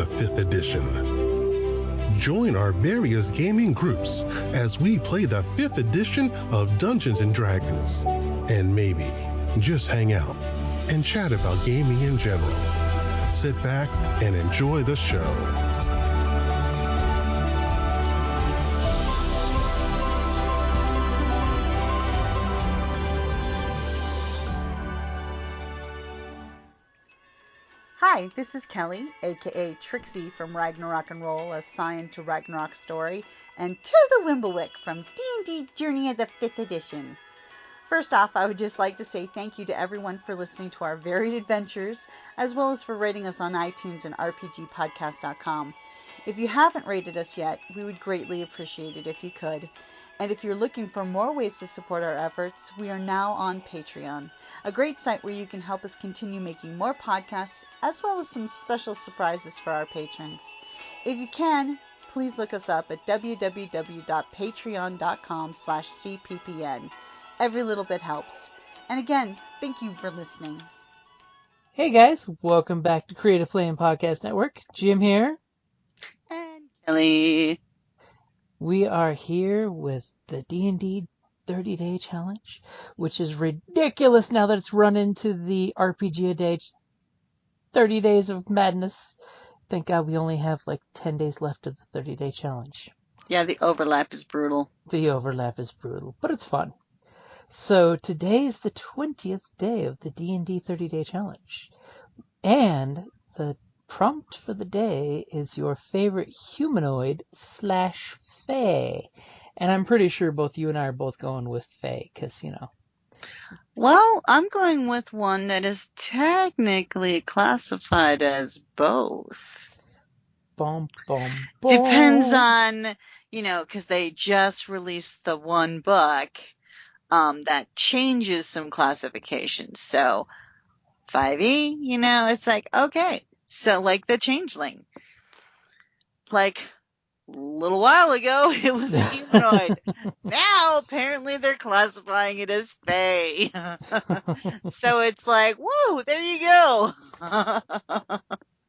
of the 5th edition. Join our various gaming groups as we play the 5th edition of Dungeons & Dragons. And maybe just hang out and chat about gaming in general. Sit back and enjoy the show. Hi, this is Kelly, aka Trixie from Ragnarok and Roll, assigned to Ragnarok Story, and Tilda Wimblewick from D&D Journey of the 5th Edition. First off, I would just like to say thank you to everyone for listening to our varied adventures, as well as for rating us on iTunes and RPGpodcast.com. If you haven't rated us yet, we would greatly appreciate it if you could. And if you're looking for more ways to support our efforts, we are now on Patreon, a great site where you can help us continue making more podcasts, as well as some special surprises for our patrons. If you can, please look us up at www.patreon.com/cppn. Every little bit helps. And again, thank you for listening. Hey guys, welcome back to Creative Flame Podcast Network. Jim here. And Kelly. We are here with the D&D 30-Day Challenge, which is ridiculous now that it's run into the RPG a Day 30 Days of Madness. Thank God we only have like 10 days left of the 30-Day Challenge. Yeah, the overlap is brutal. But it's fun. So today is the 20th day of the D&D 30-Day Challenge. And the prompt for the day is your favorite humanoid / Fae. And I'm pretty sure both you and I are both going with Fae, because, you know. Well, I'm going with one that is technically classified as both. Boom, boom, boom. Depends on, because they just released the one book that changes some classifications. So 5e, it's like, okay. So like the Changeling. Like, a little while ago, it was a humanoid. Now, apparently, they're classifying it as Fae. So it's like, whoa, there you go.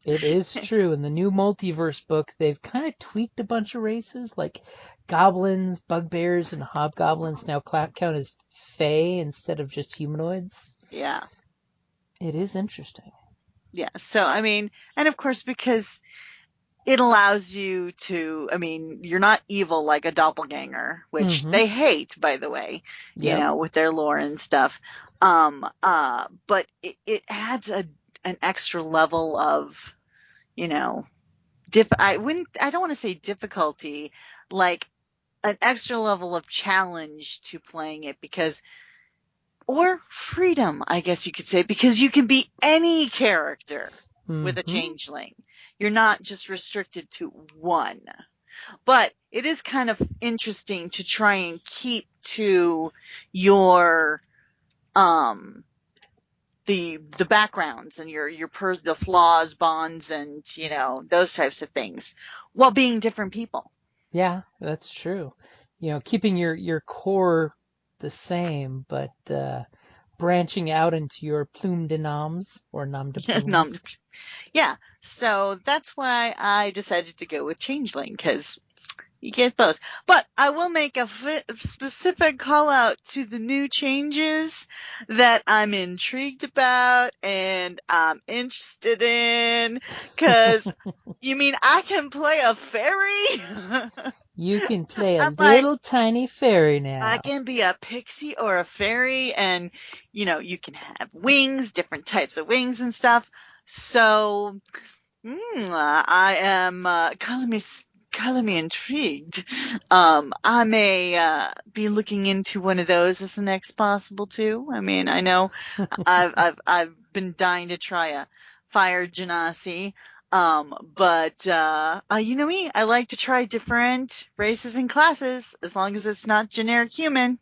It is true. In the new multiverse book, they've kind of tweaked a bunch of races, like goblins, bugbears, and hobgoblins now count as Fae instead of just humanoids. Yeah. It is interesting. Yeah, so, and of course, because it allows you to, you're not evil like a doppelganger, which they hate, by the way, with their lore and stuff. But it adds an extra level of, I don't want to say difficulty, like an extra level of challenge to playing it or freedom, I guess you could say, because you can be any character with a changeling. You're not just restricted to one. But it is kind of interesting to try and keep to your the backgrounds and the flaws, bonds, and those types of things, while being different people. Yeah, that's true. Keeping your core the same, but branching out into your plume de noms or nom de plumes. Yeah, so that's why I decided to go with Changeling, because you get both. But I will make a specific call out to the new changes that I'm intrigued about and I'm interested in, because you mean I can play a fairy? You can play a little tiny fairy now. I can be a pixie or a fairy, and you can have wings, different types of wings and stuff. So, I am calling me intrigued. I may be looking into one of those as the next possible too. I know I've been dying to try a fire genasi. But you know me, I like to try different races and classes as long as it's not generic human.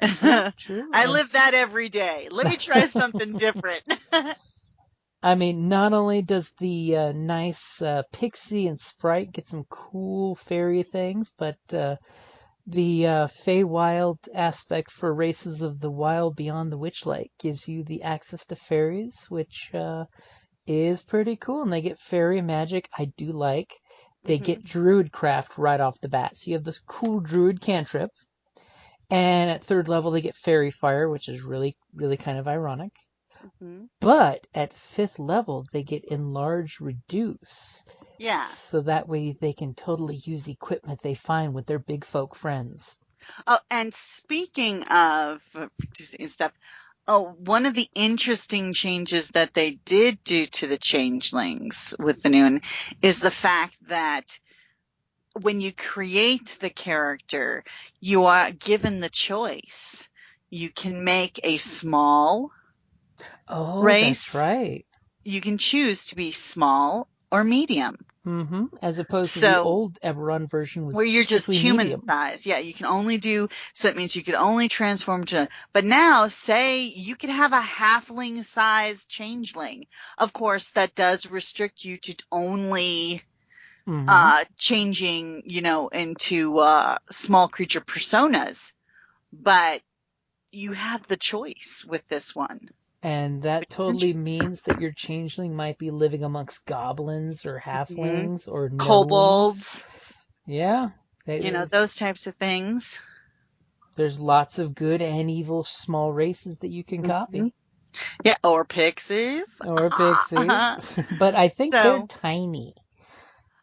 True. I live that every day. Let me try something different. Not only does the nice pixie and sprite get some cool fairy things, but the Feywild aspect for Races of the Wild Beyond the Witchlight gives you the access to fairies, which is pretty cool, and they get fairy magic. I do like. They Hmm. get druid craft right off the bat. So you have this cool druid cantrip. And at 3rd level, they get fairy fire, which is really, really kind of ironic. Hmm. But at 5th level, they get enlarge reduce. Yeah. So that way they can totally use equipment they find with their big folk friends. Oh, and speaking of producing stuff, oh, one of the interesting changes that they did do to the changelings with the new one is the fact that when you create the character, you are given the choice. You can make a small Oh, that's race. right. You can choose to be small or medium. As opposed to the So old Eberron version was where you're just strictly human medium. size. Yeah, you can only do, so that means you could only transform to, but now say you could have a halfling size changeling. Of course, that does restrict you to only changing, into small creature personas, but you have the choice with this one. And that totally means that your changeling might be living amongst goblins or halflings or gnomes. Kobolds, Yeah. those types of things. There's lots of good and evil small races that you can copy. Yeah, or pixies. Or pixies. But I think they're tiny.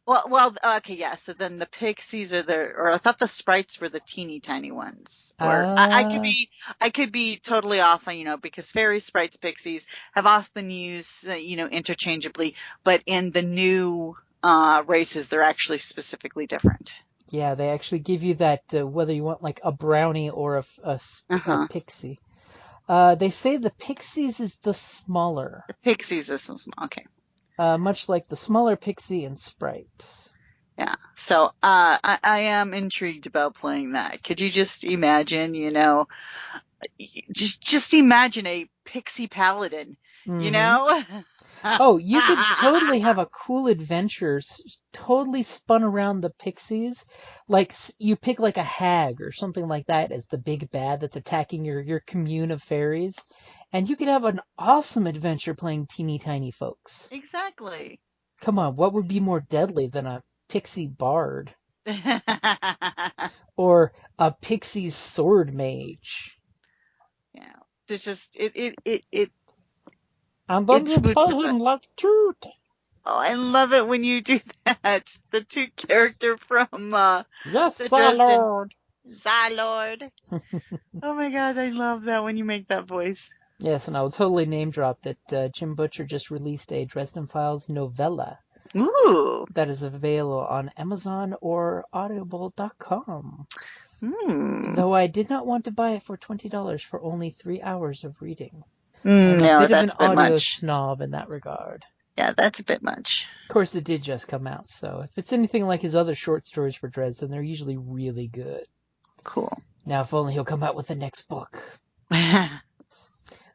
Well, okay, yeah. So then the pixies or I thought the sprites were the teeny tiny ones. Or I could be totally off on, because fairy sprites, pixies have often been used, interchangeably, but in the new races, they're actually specifically different. Yeah, they actually give you that whether you want like a brownie or a pixie. They say the pixies is the smaller. The pixies is small. Okay. Much like the smaller pixie and sprites. Yeah. So I am intrigued about playing that. Could you just imagine, just imagine a pixie paladin, Oh, you could totally have a cool adventure, totally spun around the pixies. Like you pick like a hag or something like that as the big bad that's attacking your commune of fairies. And you could have an awesome adventure playing teeny tiny folks. Exactly. Come on, what would be more deadly than a pixie bard? Or a pixie sword mage? Yeah. There's just it And then you play him like truth. Oh, I love it when you do that. The two character from yes, Zalord. Zalord. Oh my god, I love that when you make that voice. Yes, and I will totally name drop that Jim Butcher just released a Dresden Files novella. Ooh. That is available on Amazon or Audible.com. Though I did not want to buy it for $20 for only 3 hours of reading. I'm a bit of an audio snob in that regard. Yeah, that's a bit much. Of course, it did just come out, so if it's anything like his other short stories for Dresden, they're usually really good. Cool. Now, if only he'll come out with the next book.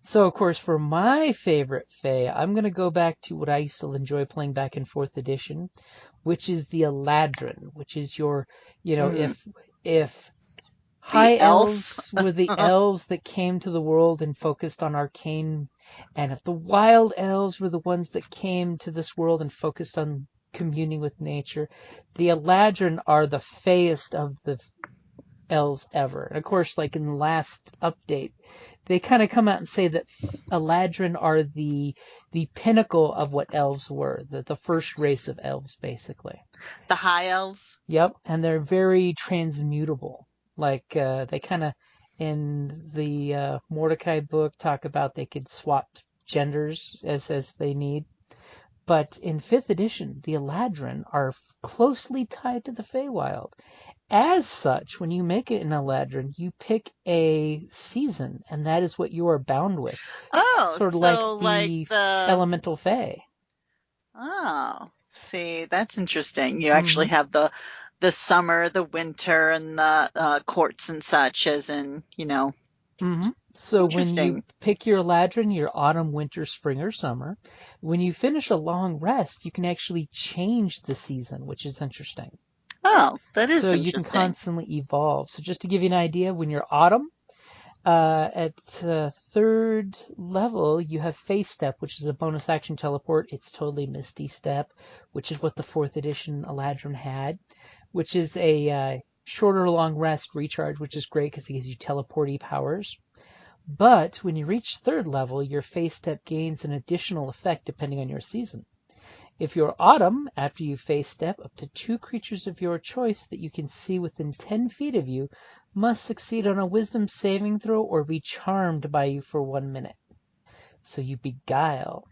So, of course, for my favorite Fae, I'm going to go back to what I used to enjoy playing back in 4th edition, which is the Eladrin, which is your, if high elves were the elves that came to the world and focused on arcane, and if the wild elves were the ones that came to this world and focused on communing with nature, the Eladrin are the Faeest of the elves ever. And of course, like in the last update, they kind of come out and say that Eladrin are the pinnacle of what elves were, the first race of elves, basically. The high elves? Yep, and they're very transmutable. Like, they kind of, in the Mordecai book, talk about they could swap genders as they need. But in 5th edition, the Eladrin are closely tied to the Feywild. As such, when you make it an Eladrin, you pick a season, and that is what you are bound with. Oh, sort of so like the elemental Fae. Oh, see, that's interesting. You actually have the summer, the winter, and the courts and such, as in, So when you pick your Eladrin, your autumn, winter, spring, or summer, when you finish a long rest, you can actually change the season, which is interesting. Oh, that is so interesting. You can constantly evolve. So just to give you an idea, when you're autumn, At third level, you have Phase Step, which is a bonus action teleport. It's totally Misty Step, which is what the 4th edition Eladrin had, which is a shorter long rest recharge, which is great because it gives you teleporty powers. But when you reach third level, your Phase Step gains an additional effect depending on your season. If you're Autumn, after you Phase Step, up to 2 creatures of your choice that you can see within 10 feet of you must succeed on a Wisdom saving throw or be charmed by you for 1 minute. So you beguile.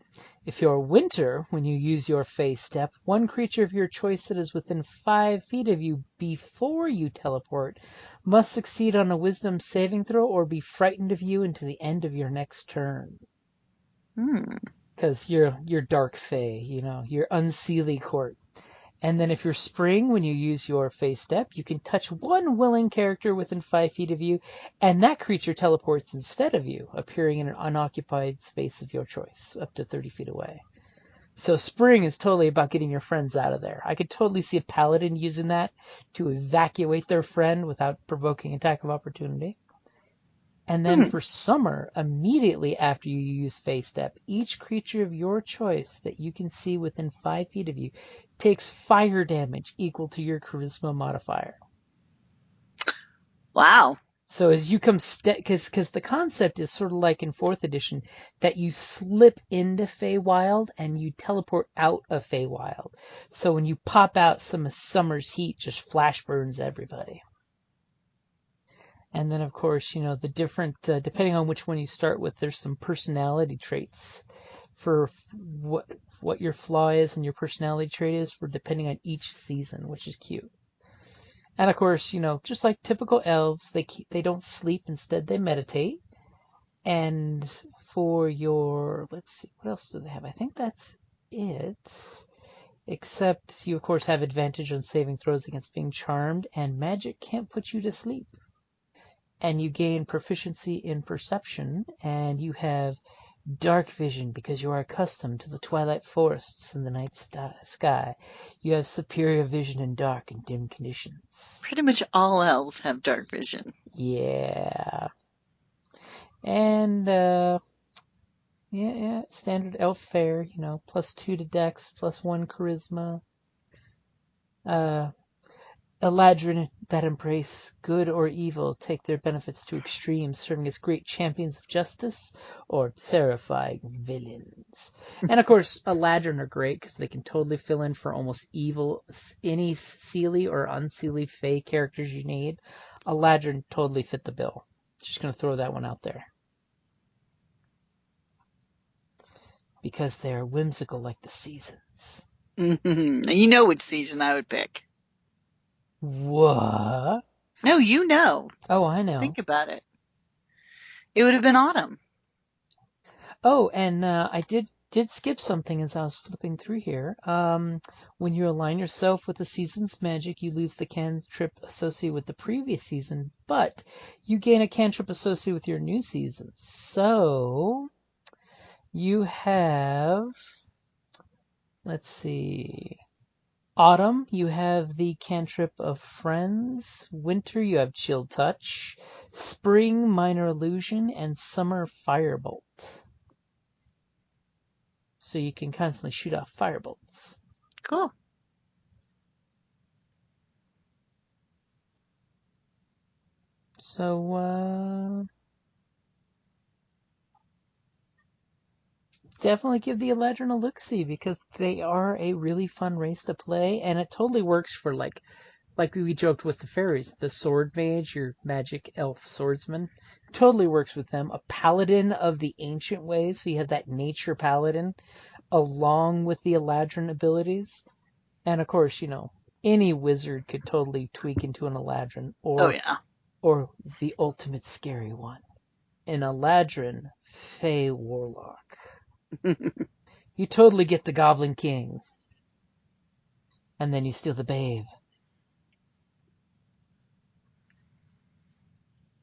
If you're Winter, when you use your Phase Step, 1 creature of your choice that is within 5 feet of you before you teleport must succeed on a Wisdom saving throw or be frightened of you until the end of your next turn. Because you're Dark Fae, you're Unseelie Court. And then if you're Spring, when you use your Phase Step, you can touch 1 willing character within 5 feet of you, and that creature teleports instead of you, appearing in an unoccupied space of your choice, up to 30 feet away. So Spring is totally about getting your friends out of there. I could totally see a Paladin using that to evacuate their friend without provoking attack of opportunity. And then for Summer, immediately after you use Phase Step, each creature of your choice that you can see within 5 feet of you takes fire damage equal to your Charisma modifier. Wow. So as you come, because the concept is sort of like in 4th edition, that you slip into Feywild and you teleport out of Feywild. So when you pop out, some of Summer's heat just flash burns everybody. And then, of course, the different, depending on which one you start with, there's some personality traits for what your flaw is and your personality trait is for depending on each season, which is cute. And of course, just like typical elves, they don't sleep. Instead, they meditate. And for your, let's see, what else do they have? I think that's it. Except you, of course, have advantage on saving throws against being charmed, and magic can't put you to sleep. And you gain proficiency in perception, and you have dark vision because you are accustomed to the twilight forests and the night sky. You have superior vision in dark and dim conditions. Pretty much all elves have dark vision. Yeah. And, standard elf fare, +2 to dex, +1 charisma. Eladrin that embrace good or evil take their benefits to extremes, serving as great champions of justice or terrifying villains. And of course, Eladrin are great because they can totally fill in for almost any Seelie or Unseelie Fae characters you need. Eladrin totally fit the bill. Just going to throw that one out there. Because they are whimsical like the seasons. You know which season I would pick. What? No, you know. Oh, I know. Think about it. It would have been autumn. Oh, and I did skip something as I was flipping through here. When you align yourself with the season's magic, you lose the cantrip associated with the previous season, but you gain a cantrip associated with your new season. So you have, let's see, Autumn, you have the cantrip of Friends. Winter, you have Chill Touch. Spring, Minor Illusion. And Summer, Firebolt. So you can constantly shoot off firebolts. Cool. So, definitely give the Eladrin a look-see because they are a really fun race to play, and it totally works for like we joked with the fairies, the sword mage, your magic elf swordsman, totally works with them. A paladin of the ancient ways, so you have that nature paladin along with the Eladrin abilities, and of course, any wizard could totally tweak into an Eladrin, or the ultimate scary one, an Eladrin Fey Warlock. You totally get the Goblin King. And then you steal the babe.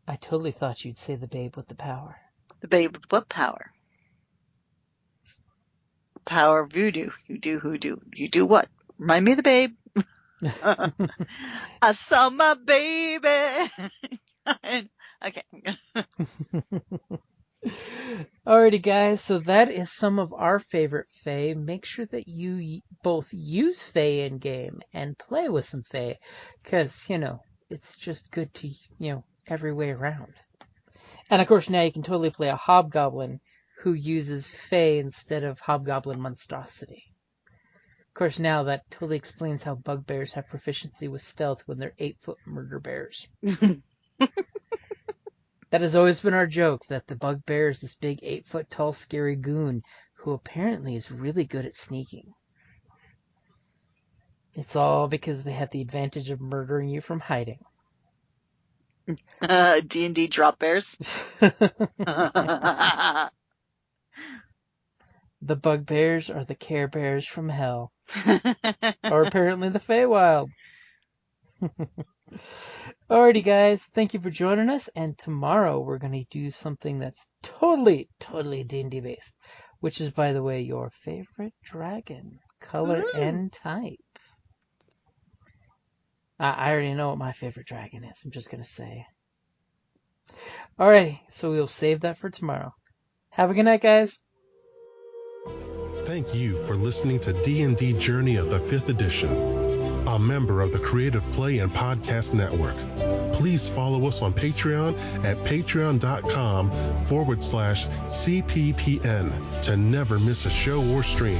I totally thought you'd say the babe with the power. The babe with what power? Power of voodoo. You do hoodoo. You do what? Remind me of the babe. I saw my baby. Okay. Alrighty, guys, so that is some of our favorite Fae. Make sure that you both use Fae in game and play with some Fae, because, it's just good to, every way around. And of course, now you can totally play a Hobgoblin who uses Fae instead of Hobgoblin monstrosity. Of course, now that totally explains how bugbears have proficiency with stealth when they're 8-foot murder bears. That has always been our joke, that the bugbear is this big 8-foot tall scary goon who apparently is really good at sneaking. It's all because they have the advantage of murdering you from hiding. D&D drop bears. The bugbears are the Care Bears from hell. Or apparently the Feywild. Alrighty, guys, thank you for joining us, and tomorrow we're going to do something that's totally D&D based, which is, by the way, your favorite dragon, color and type. I already know what my favorite dragon is, I'm just going to say. Alrighty, so we'll save that for tomorrow. Have a good night, guys. Thank you for listening to D&D Journey of the 5th Edition, a member of the Creative Play and Podcast Network. Please follow us on Patreon at patreon.com/CPPN to never miss a show or stream.